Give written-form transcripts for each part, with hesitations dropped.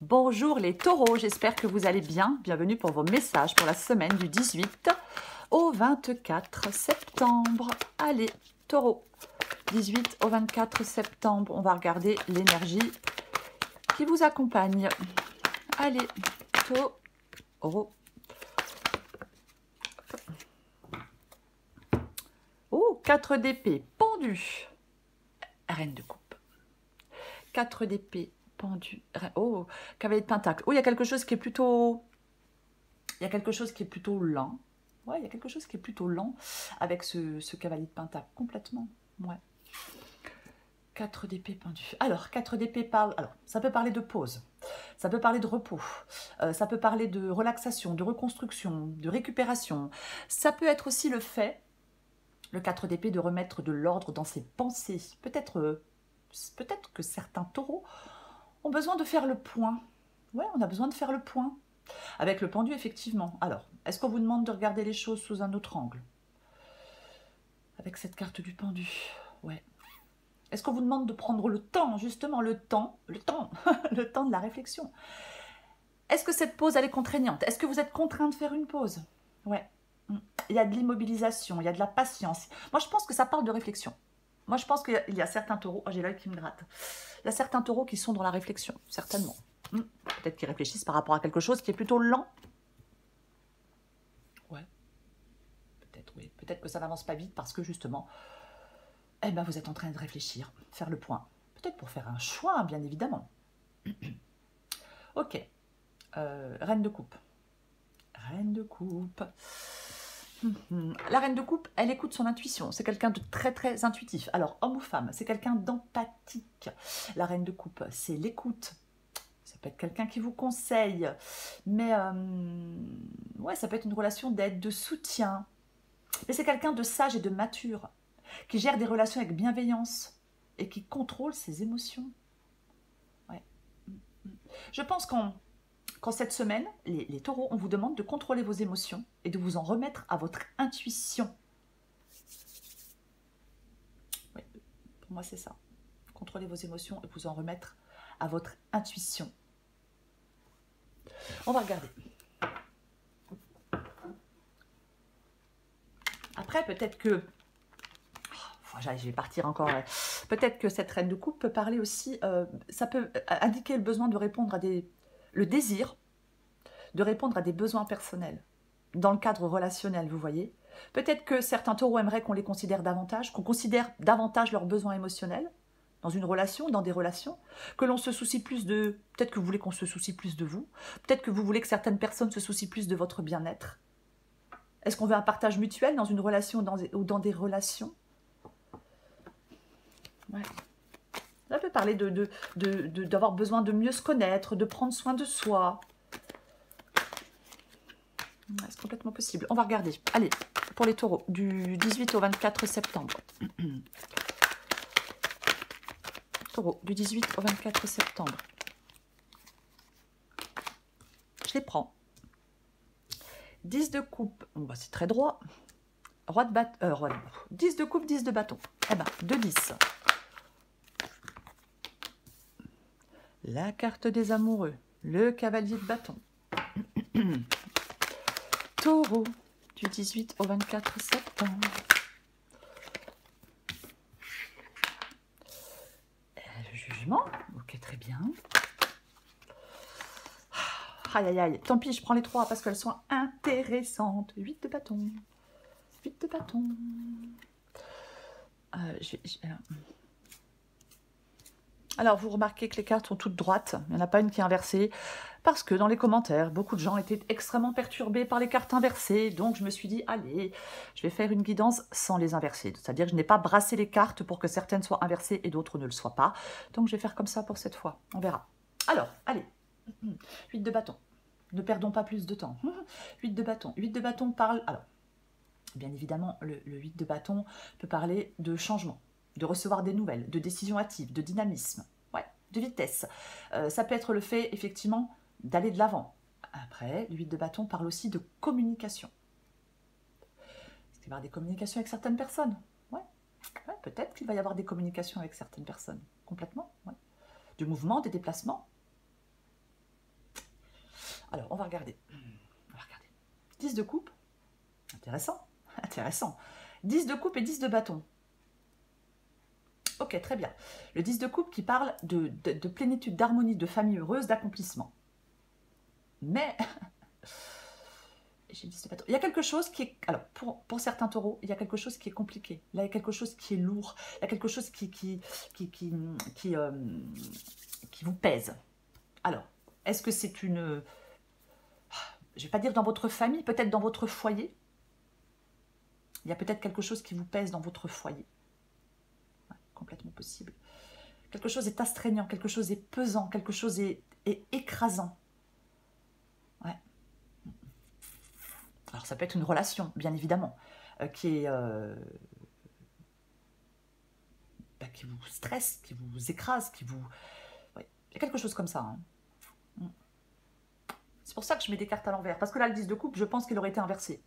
Bonjour les taureaux, j'espère que vous allez bien. Bienvenue pour vos messages pour la semaine du 18 au 24 septembre. Allez, taureau, 18 au 24 septembre, on va regarder l'énergie qui vous accompagne. Allez, taureau. Oh, 4 d'épée, pendu. Reine de coupe. 4 d'épée. Pendu. Oh, cavalier de pentacle. Oh, il y a quelque chose qui est plutôt... Il y a quelque chose qui est plutôt lent. Ouais, il y a quelque chose qui est plutôt lent avec ce cavalier de pentacle. Complètement. Ouais. 4 d'épée pendu. Alors, 4 d'épée parle... Alors, ça peut parler de pause. Ça peut parler de repos. Ça peut parler de relaxation, de reconstruction, de récupération. Ça peut être aussi le fait, le 4 d'épée, de remettre de l'ordre dans ses pensées. Peut-être que certains taureaux ont besoin de faire le point. Ouais, on a besoin de faire le point. Avec le pendu, effectivement. Alors, est-ce qu'on vous demande de regarder les choses sous un autre angle? Avec cette carte du pendu, ouais. Est-ce qu'on vous demande de prendre le temps, justement, le temps, le temps de la réflexion? Est-ce que cette pause, elle est contraignante? Est-ce que vous êtes contraint de faire une pause? Ouais. Il y a de l'immobilisation, il y a de la patience. Moi, je pense que ça parle de réflexion. Moi, je pense qu'il y a certains taureaux... Oh, j'ai l'œil qui me gratte. Il y a certains taureaux qui sont dans la réflexion, certainement. Peut-être qu'ils réfléchissent par rapport à quelque chose qui est plutôt lent. Ouais. Peut-être, oui. Peut-être que ça n'avance pas vite parce que, justement, eh ben, vous êtes en train de réfléchir, faire le point. Peut-être pour faire un choix, bien évidemment. Ok. Reine de coupe. Reine de coupe. La reine de coupe, elle écoute son intuition. C'est quelqu'un de très, très intuitif. Alors, homme ou femme, c'est quelqu'un d'empathique. La reine de coupe, c'est l'écoute. Ça peut être quelqu'un qui vous conseille. Mais, ouais, ça peut être une relation d'aide, de soutien. Mais c'est quelqu'un de sage et de mature, qui gère des relations avec bienveillance et qui contrôle ses émotions. Ouais. Je pense qu'en cette semaine, les taureaux, on vous demande de contrôler vos émotions et de vous en remettre à votre intuition. Oui, pour moi, c'est ça. Contrôler vos émotions et vous en remettre à votre intuition. On va regarder. Après, peut-être que... je vais partir encore. Peut-être que cette reine de coupe peut parler aussi... ça peut indiquer le besoin de répondre à des... Le désir de répondre à des besoins personnels. Dans le cadre relationnel, vous voyez. Peut-être que certains taureaux aimeraient qu'on les considère davantage, qu'on considère davantage leurs besoins émotionnels dans une relation, dans des relations, que l'on se soucie plus de... Peut-être que vous voulez qu'on se soucie plus de vous. Peut-être que vous voulez que certaines personnes se soucient plus de votre bien-être. Est-ce qu'on veut un partage mutuel dans une relation ou dans des relations? Ouais. Ça peut parler d'avoir besoin de mieux se connaître, de prendre soin de soi. Ouais, c'est complètement possible. On va regarder. Allez, pour les taureaux, du 18 au 24 septembre. Taureau, du 18 au 24 septembre. Je les prends. 10 de coupe. Bon, bah, c'est très droit. Roi de bâton. 10 de coupe, 10 de bâton. Eh ben, 2 10. La carte des amoureux. Le cavalier de bâton. Taureau, du 18 au 24 septembre. Le jugement. Ok, très bien. Aïe, aïe, aïe. Tant pis, je prends les 3 parce qu'elles sont intéressantes. 8 de bâton. 8 de bâton. Alors, vous remarquez que les cartes sont toutes droites. Il n'y en a pas une qui est inversée. Parce que dans les commentaires, beaucoup de gens étaient extrêmement perturbés par les cartes inversées. Donc, je me suis dit, allez, je vais faire une guidance sans les inverser. C'est-à-dire que je n'ai pas brassé les cartes pour que certaines soient inversées et d'autres ne le soient pas. Donc, je vais faire comme ça pour cette fois. On verra. Alors, allez. 8 de bâton. Ne perdons pas plus de temps. 8 de bâton. 8 de bâton parle... Alors, bien évidemment, le 8 de bâton peut parler de changement, de recevoir des nouvelles, de décisions hâtives, de dynamisme, ouais, de vitesse. Ça peut être le fait, effectivement, d'aller de l'avant. Après, le 8 de bâton parle aussi de communication. Il va y avoir des communications avec certaines personnes. Ouais, peut-être qu'il va y avoir des communications avec certaines personnes. Complètement, ouais. Du mouvement, des déplacements. Alors, on va regarder. 10 de coupe. Intéressant. Intéressant. 10 de coupe et 10 de bâton. Ok, très bien. Le 10 de coupe qui parle de plénitude, d'harmonie, de famille heureuse, d'accomplissement. Mais, j'ai 10 de bâton. Il y a quelque chose qui est... Alors, pour certains taureaux, il y a quelque chose qui est compliqué. Là, il y a quelque chose qui est lourd. Il y a quelque chose qui vous pèse. Alors, est-ce que c'est une... Je ne vais pas dire dans votre famille, peut-être dans votre foyer. Il y a peut-être quelque chose qui vous pèse dans votre foyer. Ouais, complètement possible. Quelque chose est astreignant, quelque chose est pesant, quelque chose est écrasant. Ouais. Alors ça peut être une relation, bien évidemment, qui vous stresse, qui vous écrase, qui vous... Ouais. Il y a quelque chose comme ça. Hein. C'est pour ça que je mets des cartes à l'envers. Parce que là, le 10 de coupe, je pense qu'il aurait été inversé.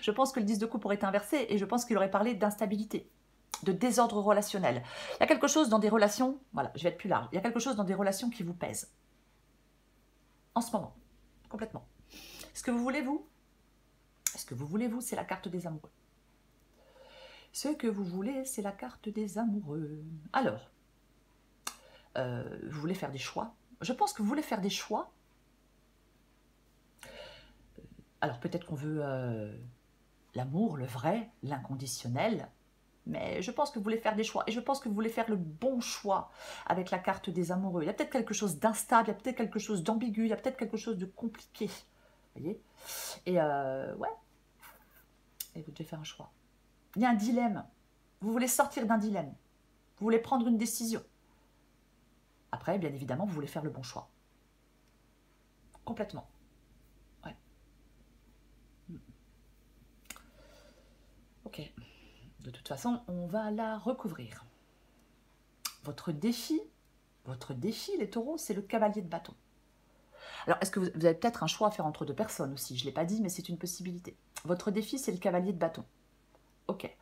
Je pense que le 10 de coupe aurait été inversé et je pense qu'il aurait parlé d'instabilité, de désordre relationnel. Il y a quelque chose dans des relations, voilà, je vais être plus large, il y a quelque chose dans des relations qui vous pèsent. En ce moment, complètement. Ce que vous voulez, vous, c'est la carte des amoureux. Ce que vous voulez, c'est la carte des amoureux. Alors, vous voulez faire des choix. Je pense que vous voulez faire des choix. Alors peut-être qu'on veut l'amour, le vrai, l'inconditionnel, mais je pense que vous voulez faire des choix, et je pense que vous voulez faire le bon choix avec la carte des amoureux. Il y a peut-être quelque chose d'instable, il y a peut-être quelque chose d'ambigu, il y a peut-être quelque chose de compliqué, vous voyez. Et ouais, et vous devez faire un choix. Il y a un dilemme, vous voulez sortir d'un dilemme, vous voulez prendre une décision. Après, bien évidemment, vous voulez faire le bon choix. Complètement. Ouais. Ok. De toute façon, on va la recouvrir. Votre défi, les taureaux, c'est le cavalier de bâton. Alors, est-ce que vous avez peut-être un choix à faire entre deux personnes aussi? Je ne l'ai pas dit, mais c'est une possibilité. Votre défi, c'est le cavalier de bâton. Ok.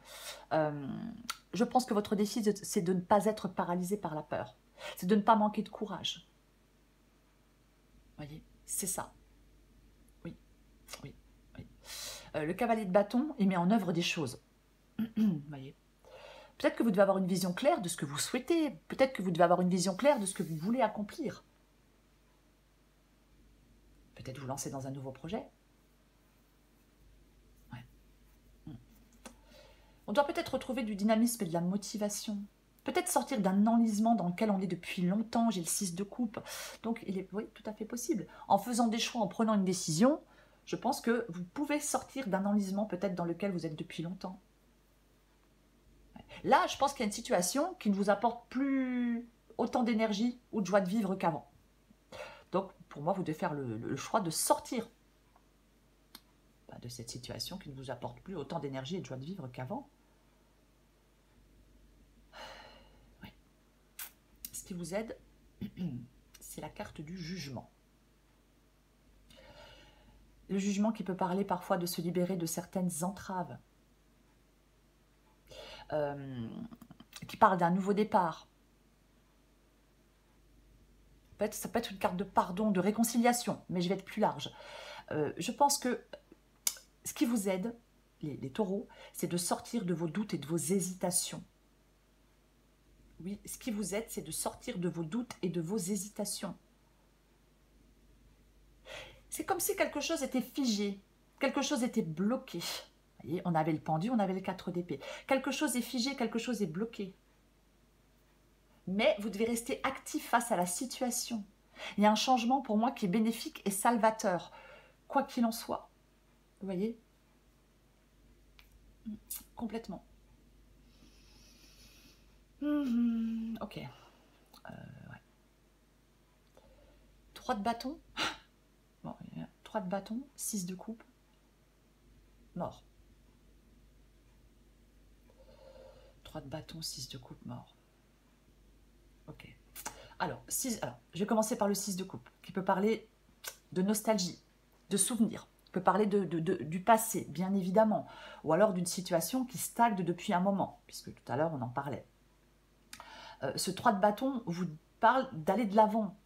Je pense que votre défi, c'est de ne pas être paralysé par la peur. C'est de ne pas manquer de courage. Vous voyez, c'est ça. Oui, oui, oui. Le cavalier de bâton, il met en œuvre des choses. Vous voyez. Peut-être que vous devez avoir une vision claire de ce que vous souhaitez. Peut-être que vous devez avoir une vision claire de ce que vous voulez accomplir. Peut-être vous lancer dans un nouveau projet. Ouais. On doit peut-être retrouver du dynamisme et de la motivation. Peut-être sortir d'un enlisement dans lequel on est depuis longtemps. J'ai le 6 de coupe. Donc, il est, oui, tout à fait possible. En faisant des choix, en prenant une décision, je pense que vous pouvez sortir d'un enlisement peut-être dans lequel vous êtes depuis longtemps. Là, je pense qu'il y a une situation qui ne vous apporte plus autant d'énergie ou de joie de vivre qu'avant. Donc, pour moi, vous devez faire le choix de sortir de cette situation qui ne vous apporte plus autant d'énergie et de joie de vivre qu'avant. Ouais. Ce qui vous aide, c'est la carte du jugement. Le jugement qui peut parler parfois de se libérer de certaines entraves. Qui parle d'un nouveau départ. Ça peut être une carte de pardon, de réconciliation, mais je vais être plus large. Je pense que ce qui vous aide, les taureaux, c'est de sortir de vos doutes et de vos hésitations. Oui, ce qui vous aide, c'est de sortir de vos doutes et de vos hésitations. C'est comme si quelque chose était figé, quelque chose était bloqué. Vous voyez, on avait le pendu, on avait les 4 d'épée. Quelque chose est figé, quelque chose est bloqué. Mais vous devez rester actif face à la situation. Il y a un changement pour moi qui est bénéfique et salvateur, quoi qu'il en soit. Vous voyez? Complètement. Ok. Ouais. 3 de bâton. Bon, 3 de bâton, 6 de coupe. Mort. 3 de bâton, 6 de coupe, mort. Ok. Alors, je vais commencer par le 6 de coupe, qui peut parler de nostalgie, de souvenirs, qui peut parler du passé, bien évidemment, ou alors d'une situation qui stagne depuis un moment, puisque tout à l'heure, on en parlait. Ce 3 de bâton vous parle d'aller de l'avant.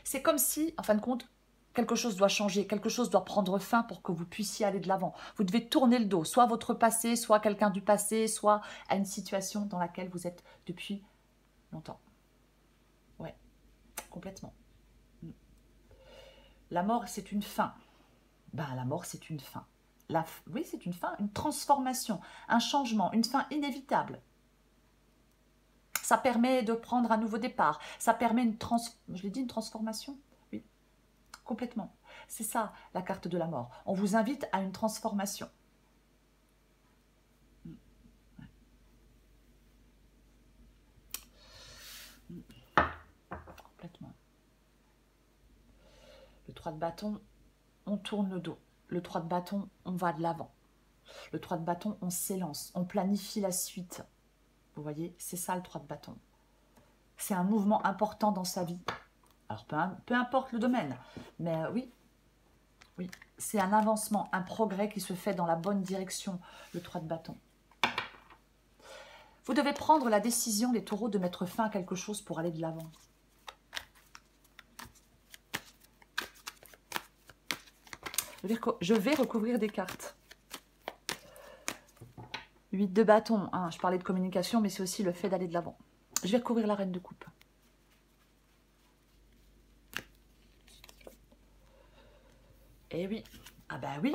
C'est comme si, en fin de compte, quelque chose doit changer, quelque chose doit prendre fin pour que vous puissiez aller de l'avant. Vous devez tourner le dos, soit à votre passé, soit à quelqu'un du passé, soit à une situation dans laquelle vous êtes depuis longtemps. Ouais, complètement. La mort, c'est une fin. Ben, la mort, c'est une fin. Oui, c'est une fin, une transformation, un changement, une fin inévitable. Ça permet de prendre un nouveau départ. Ça permet je l'ai dit, une transformation. Oui, complètement. C'est ça, la carte de la mort. On vous invite à une transformation. Complètement. Le 3 de bâton, on tourne le dos. Le 3 de bâton, on va de l'avant. Le 3 de bâton, on s'élance. On planifie la suite. Vous voyez, c'est ça le 3 de bâton. C'est un mouvement important dans sa vie. Alors, peu importe le domaine, mais oui, c'est un avancement, un progrès qui se fait dans la bonne direction, le 3 de bâton. Vous devez prendre la décision, les taureaux, de mettre fin à quelque chose pour aller de l'avant. Je vais recouvrir des cartes. 8 de bâton, hein, je parlais de communication, mais c'est aussi le fait d'aller de l'avant. Je vais recouvrir la reine de coupe. Eh oui, ah ben oui,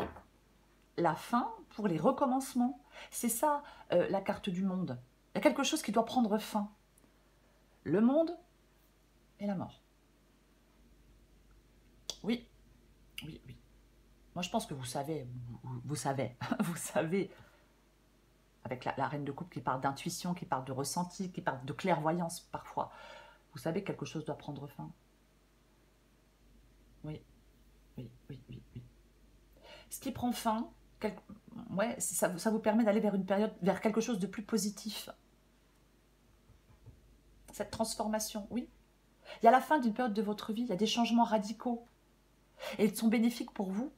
la fin pour les recommencements. C'est ça, la carte du monde. Il y a quelque chose qui doit prendre fin. Le monde et la mort. Oui, oui, oui. Moi, je pense que vous savez, vous savez, vous savez, avec la reine de coupe qui parle d'intuition, qui parle de ressenti, qui parle de clairvoyance parfois. Vous savez que quelque chose doit prendre fin. Oui, oui, oui, oui, oui. Ce qui prend fin, ouais, ça vous permet d'aller vers une période, vers quelque chose de plus positif. Cette transformation, oui. Il y a la fin d'une période de votre vie, il y a des changements radicaux. Et ils sont bénéfiques pour vous.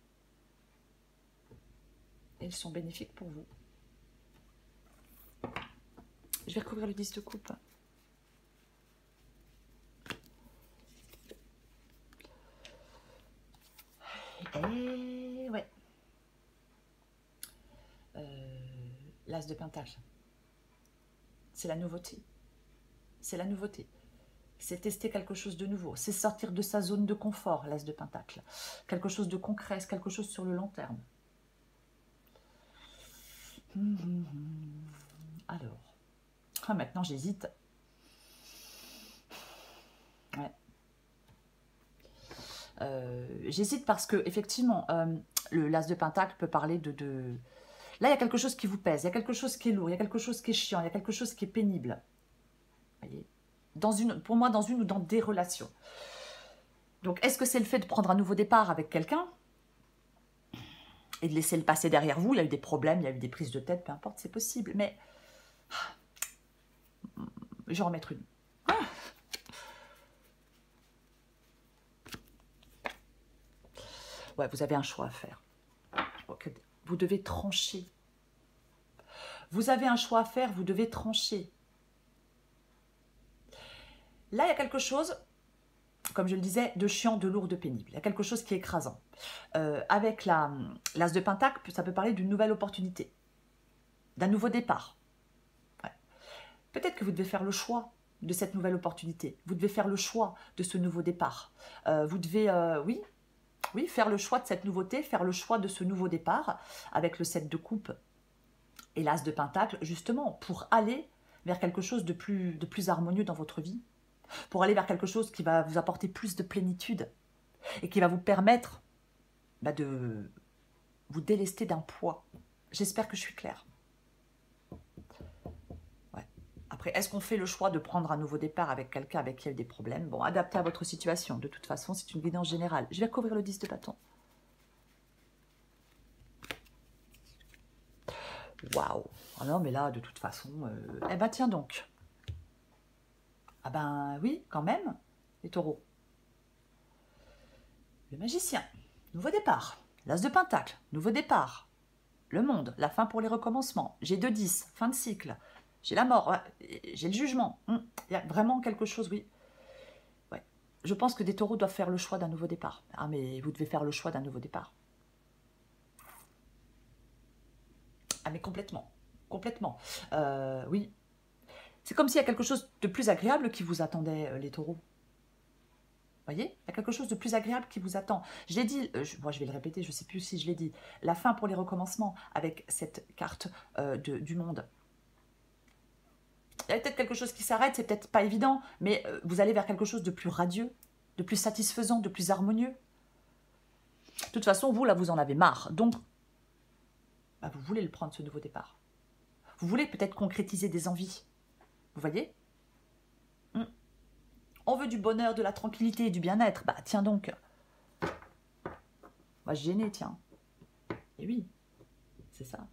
Et ils sont bénéfiques pour vous. Je vais recouvrir le 10 de coupe. Et ouais. L'as de pentacle. C'est la nouveauté. C'est la nouveauté. C'est tester quelque chose de nouveau. C'est sortir de sa zone de confort, l'as de pentacle. Quelque chose de concret, quelque chose sur le long terme. Alors. Maintenant, j'hésite. Ouais. J'hésite parce que, effectivement, le l'as de pentacle peut parler de... Là, il y a quelque chose qui vous pèse, il y a quelque chose qui est lourd, il y a quelque chose qui est chiant, il y a quelque chose qui est pénible. Vous voyez, pour moi, dans une ou dans des relations. Donc, est-ce que c'est le fait de prendre un nouveau départ avec quelqu'un et de laisser le passé derrière vous? Il y a eu des problèmes, il y a eu des prises de tête, peu importe, c'est possible. Mais je vais en remettre une. Ouais, vous avez un choix à faire. Vous devez trancher. Vous avez un choix à faire, vous devez trancher. Là, il y a quelque chose, comme je le disais, de chiant, de lourd, de pénible. Il y a quelque chose qui est écrasant. Avec l'as de pentacle, ça peut parler d'une nouvelle opportunité, d'un nouveau départ. Ouais. Peut-être que vous devez faire le choix de cette nouvelle opportunité. Vous devez faire le choix de ce nouveau départ. Vous devez, oui, faire le choix de cette nouveauté, faire le choix de ce nouveau départ avec le 7 de coupe et l'as de pentacle, justement, pour aller vers quelque chose de plus harmonieux dans votre vie, pour aller vers quelque chose qui va vous apporter plus de plénitude et qui va vous permettre de vous délester d'un poids. J'espère que je suis claire. Ouais. Après, est-ce qu'on fait le choix de prendre un nouveau départ avec quelqu'un avec qui il y a eu des problèmes? Bon, adapté à votre situation. De toute façon, c'est une guidance générale. Je vais recouvrir le 10 de bâton. Waouh! Ah non, mais là, de toute façon... Eh ben, tiens donc. Ah ben oui, quand même, les taureaux. Le magicien, nouveau départ. L'as de pentacle, nouveau départ. Le monde, la fin pour les recommencements. J'ai 2-10, fin de cycle. J'ai la mort, j'ai le jugement. Il y a vraiment quelque chose, oui. Ouais. Je pense que des taureaux doivent faire le choix d'un nouveau départ. Ah, mais vous devez faire le choix d'un nouveau départ. Ah, mais complètement. Complètement. Oui. C'est comme s'il y a quelque chose de plus agréable qui vous attendait, les taureaux. Vous voyez, il y a quelque chose de plus agréable qui vous attend. Je l'ai dit, moi je vais le répéter, je ne sais plus si je l'ai dit. La fin pour les recommencements avec cette carte du monde. Il y a peut-être quelque chose qui s'arrête, c'est peut-être pas évident, mais vous allez vers quelque chose de plus radieux, de plus satisfaisant, de plus harmonieux. De toute façon, vous, là, vous en avez marre. Donc, bah, vous voulez le prendre, ce nouveau départ. Vous voulez peut-être concrétiser des envies. Vous voyez? On veut du bonheur, de la tranquillité et du bien-être. Bah, tiens donc. On va se gêner, tiens. Et oui, c'est ça.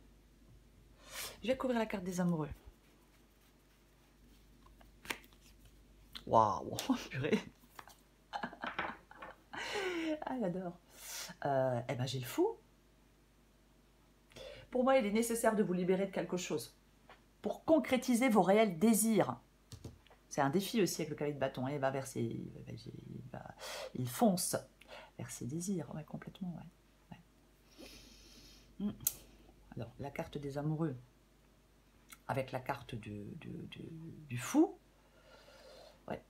Je vais couvrir la carte des amoureux. Waouh, purée. Ah, j'adore. Eh ben, j'ai le fou. Pour moi, il est nécessaire de vous libérer de quelque chose pour concrétiser vos réels désirs. C'est un défi aussi avec le cavalier de bâton. Il va vers ses... il fonce vers ses désirs. Ouais, complètement, ouais. Alors, la carte des amoureux avec la carte du fou. Ouais.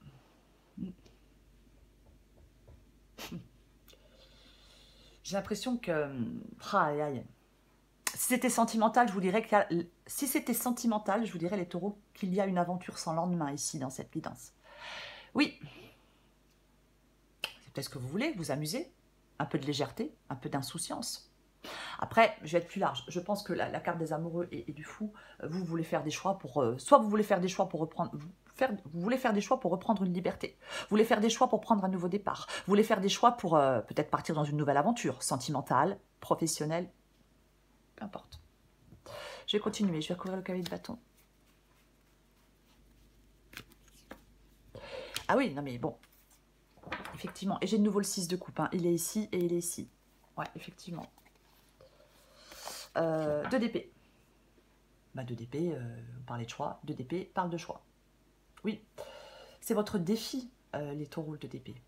J'ai l'impression que... Aïe, aïe. Si c'était sentimental, je vous dirais si c'était sentimental, je vous dirais les taureaux qu'il y a une aventure sans lendemain ici dans cette guidance. Oui. C'est peut-être ce que vous voulez, vous amuser. Un peu de légèreté, un peu d'insouciance. Après, je vais être plus large. Je pense que la carte des amoureux et du fou, vous voulez faire des choix pour... soit vous voulez faire des choix pour reprendre... Vous voulez faire des choix pour reprendre une liberté. Vous voulez faire des choix pour prendre un nouveau départ. Vous voulez faire des choix pour peut-être partir dans une nouvelle aventure, sentimentale, professionnelle, peu importe. Je vais continuer, je vais recouvrir le cavalier de bâton. Ah oui, non mais bon, effectivement. Et j'ai de nouveau le 6 de coupe, hein. Il est ici et il est ici. Ouais, effectivement. 2 d'épée. Bah 2 d'épée, on parlait de choix. 2 d'épée parle de choix. Oui, c'est votre défi, les taureaux, le 2 d'épée.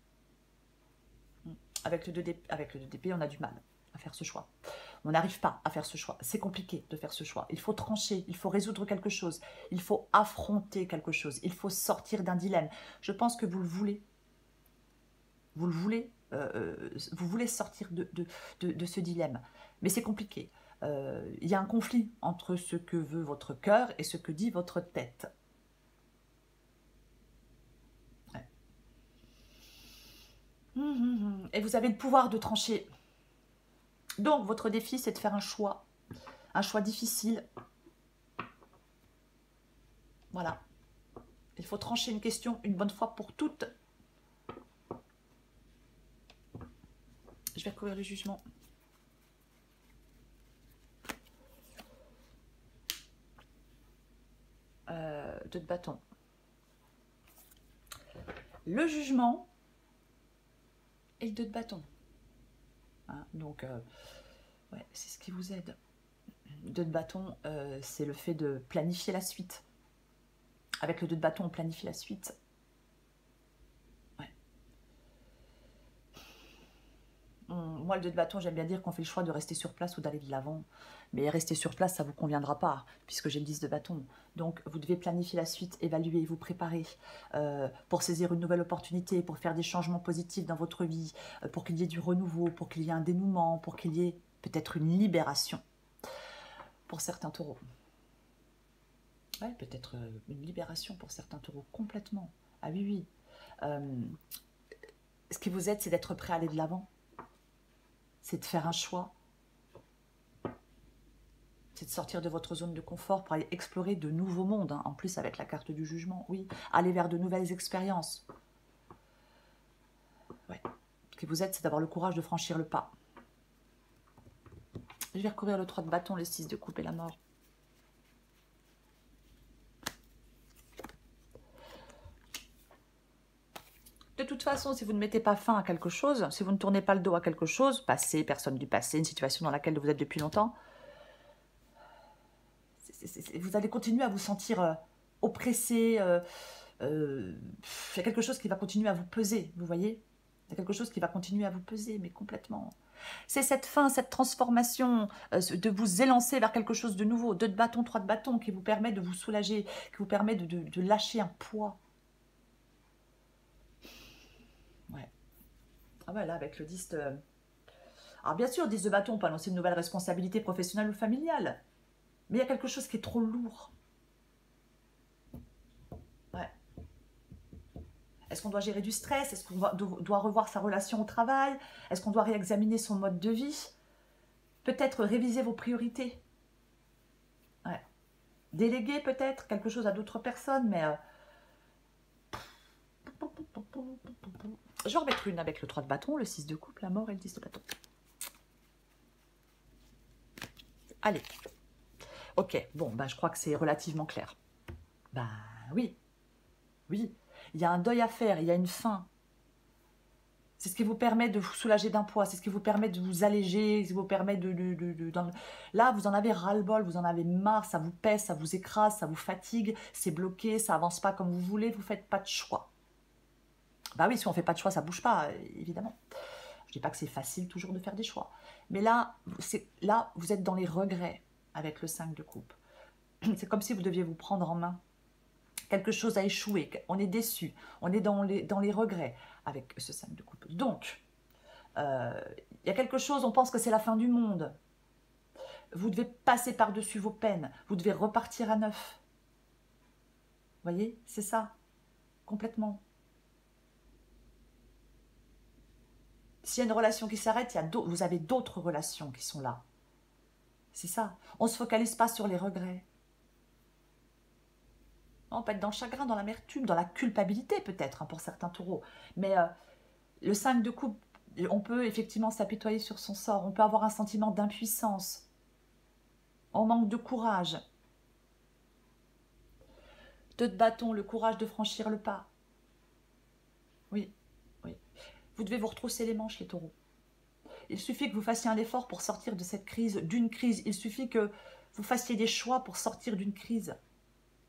Avec le 2 d'épée, on a du mal à faire ce choix. On n'arrive pas à faire ce choix. C'est compliqué de faire ce choix. Il faut trancher, il faut résoudre quelque chose. Il faut affronter quelque chose. Il faut sortir d'un dilemme. Je pense que vous le voulez. Vous le voulez. Vous voulez sortir de ce dilemme. Mais c'est compliqué. Il y a un conflit entre ce que veut votre cœur et ce que dit votre tête. Ouais. Et vous avez le pouvoir de trancher. Donc, votre défi, c'est de faire un choix difficile. Voilà. Il faut trancher une question une bonne fois pour toutes. Je vais recouvrir le jugement. Deux de bâton. Le jugement et le 2 de bâton. Hein, donc, ouais, c'est ce qui vous aide. 2 de bâton, c'est le fait de planifier la suite. Avec le 2 de bâton, on planifie la suite. Ouais. Moi, le 2 de bâton, j'aime bien dire qu'on fait le choix de rester sur place ou d'aller de l'avant. Mais rester sur place, ça ne vous conviendra pas, puisque j'ai le 10 de bâton. Donc, vous devez planifier la suite, évaluer, vous préparer pour saisir une nouvelle opportunité, pour faire des changements positifs dans votre vie, pour qu'il y ait du renouveau, pour qu'il y ait un dénouement, pour qu'il y ait peut-être une libération pour certains taureaux. Ouais, peut-être une libération pour certains taureaux, complètement. Ah oui, oui. Ce qui vous aide, c'est d'être prêt à aller de l'avant. C'est de faire un choix. C'est de sortir de votre zone de confort pour aller explorer de nouveaux mondes. Hein. En plus, avec la carte du jugement, oui. Aller vers de nouvelles expériences. Ouais. Ce qui vous aide, c'est d'avoir le courage de franchir le pas. Je vais recouvrir le 3 de bâton, le 6 de coupe et la mort. De toute façon, si vous ne mettez pas fin à quelque chose, si vous ne tournez pas le dos à quelque chose, passé, personne du passé, une situation dans laquelle vous êtes depuis longtemps, vous allez continuer à vous sentir oppressé, Il y a quelque chose qui va continuer à vous peser, vous voyez? Il y a quelque chose qui va continuer à vous peser, mais complètement. C'est cette fin, cette transformation, de vous élancer vers quelque chose de nouveau, 2 de bâton, 3 de bâton, qui vous permet de vous soulager, qui vous permet de lâcher un poids. Ouais. Ah ouais, là, avec le 10... Alors bien sûr, 10 de bâton, on peut annoncer une nouvelle responsabilité professionnelle ou familiale, mais il y a quelque chose qui est trop lourd. Ouais. Est-ce qu'on doit gérer du stress? Est-ce qu'on doit revoir sa relation au travail? Est-ce qu'on doit réexaminer son mode de vie? Peut-être réviser vos priorités. Ouais. Déléguer peut-être quelque chose à d'autres personnes, mais... Je vais en remettre une avec le 3 de bâton, le 6 de coupe, la mort et le 10 de bâton. Allez. Ok, bon, bah, je crois que c'est relativement clair. Bah oui, oui. Il y a un deuil à faire, il y a une fin. C'est ce qui vous permet de vous soulager d'un poids, c'est ce qui vous permet de vous alléger, ce qui vous permet Là, vous en avez ras-le-bol, vous en avez marre, ça vous pèse, ça vous écrase, ça vous fatigue, c'est bloqué, ça avance pas comme vous voulez, vous faites pas de choix. Bah oui, si on fait pas de choix, ça bouge pas, évidemment. Je dis pas que c'est facile toujours de faire des choix. Mais là, vous êtes dans les regrets avec le 5 de coupe. C'est comme si vous deviez vous prendre en main. Quelque chose a échoué, on est déçu, on est dans les regrets avec ce 5 de coupe. Donc, il y a quelque chose, on pense que c'est la fin du monde. Vous devez passer par-dessus vos peines, vous devez repartir à neuf. Vous voyez, c'est ça, complètement. S'il y a une relation qui s'arrête, vous avez d'autres relations qui sont là. C'est ça, on ne se focalise pas sur les regrets. On peut être dans le chagrin, dans l'amertume, dans la culpabilité peut-être, hein, pour certains taureaux. Mais le 5 de coupe, on peut effectivement s'apitoyer sur son sort. On peut avoir un sentiment d'impuissance. On manque de courage. 2 de bâton, le courage de franchir le pas. Oui, oui. Vous devez vous retrousser les manches, les taureaux. Il suffit que vous fassiez un effort pour sortir de cette crise, d'une crise. Il suffit que vous fassiez des choix pour sortir d'une crise.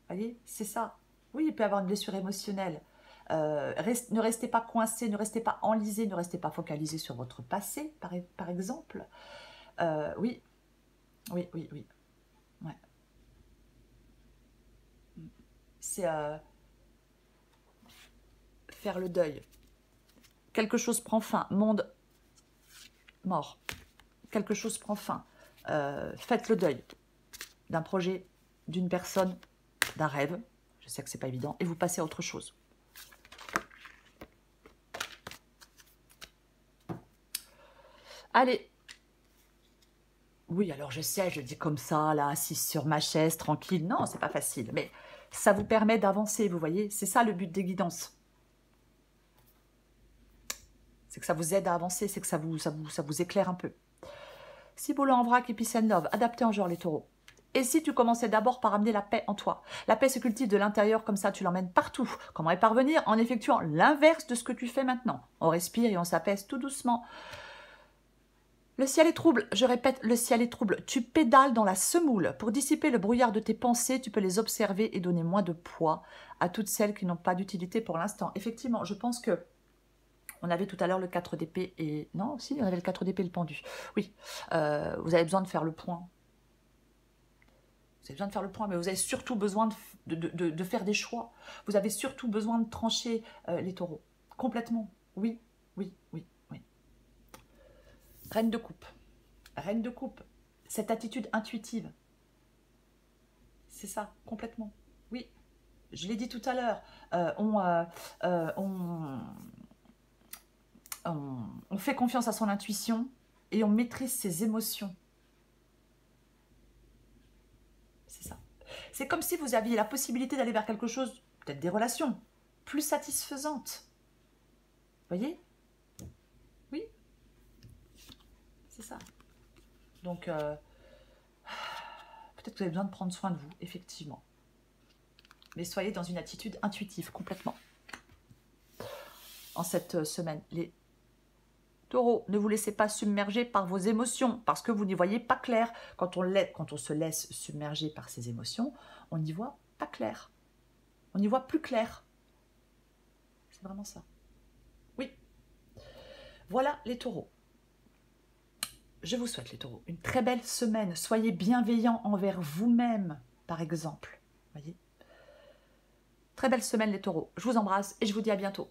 Vous voyez, c'est ça. Oui, il peut y avoir une blessure émotionnelle. Ne restez pas coincé, ne restez pas enlisé, ne restez pas focalisé sur votre passé, par exemple. Oui, oui, oui, oui. Ouais. C'est faire le deuil. Quelque chose prend fin. Monde mort. Quelque chose prend fin. Faites le deuil d'un projet, d'une personne, d'un rêve. Je sais que c'est pas évident. Et vous passez à autre chose. Allez. Oui, alors je sais, je dis comme ça, là, assise sur ma chaise, tranquille. Non, c'est pas facile. Mais ça vous permet d'avancer, vous voyez. C'est ça le but des guidances. C'est que ça vous aide à avancer, c'est que ça vous éclaire un peu. Ciboulot en vrac et Peace and Love, adapté en genre les taureaux. Et si tu commençais d'abord par amener la paix en toi? La paix se cultive de l'intérieur, comme ça tu l'emmènes partout. Comment y parvenir? En effectuant l'inverse de ce que tu fais maintenant. On respire et on s'apaise tout doucement. Le ciel est trouble, je répète, le ciel est trouble. Tu pédales dans la semoule. Pour dissiper le brouillard de tes pensées, tu peux les observer et donner moins de poids à toutes celles qui n'ont pas d'utilité pour l'instant. Effectivement, je pense que on avait tout à l'heure le 4 d'épée et... Non, si, on avait le 4 d'épée et le pendu. Oui, vous avez besoin de faire le point. Vous avez besoin de faire le point, mais vous avez surtout besoin de faire des choix. Vous avez surtout besoin de trancher les taureaux. Complètement. Oui, oui, oui, oui. Reine de coupe. Reine de coupe. Cette attitude intuitive. C'est ça, complètement. Oui, je l'ai dit tout à l'heure. On fait confiance à son intuition et on maîtrise ses émotions. C'est ça. C'est comme si vous aviez la possibilité d'aller vers quelque chose, peut-être des relations, plus satisfaisantes. Vous voyez? Oui. C'est ça. Donc, peut-être que vous avez besoin de prendre soin de vous, effectivement. Mais soyez dans une attitude intuitive, complètement. En cette semaine, les taureaux, ne vous laissez pas submerger par vos émotions, parce que vous n'y voyez pas clair. Quand on se laisse submerger par ses émotions, on n'y voit pas clair. On y voit plus clair. C'est vraiment ça. Oui. Voilà les taureaux. Je vous souhaite les taureaux une très belle semaine. Soyez bienveillants envers vous-même, par exemple. Voyez. Très belle semaine les taureaux. Je vous embrasse et je vous dis à bientôt.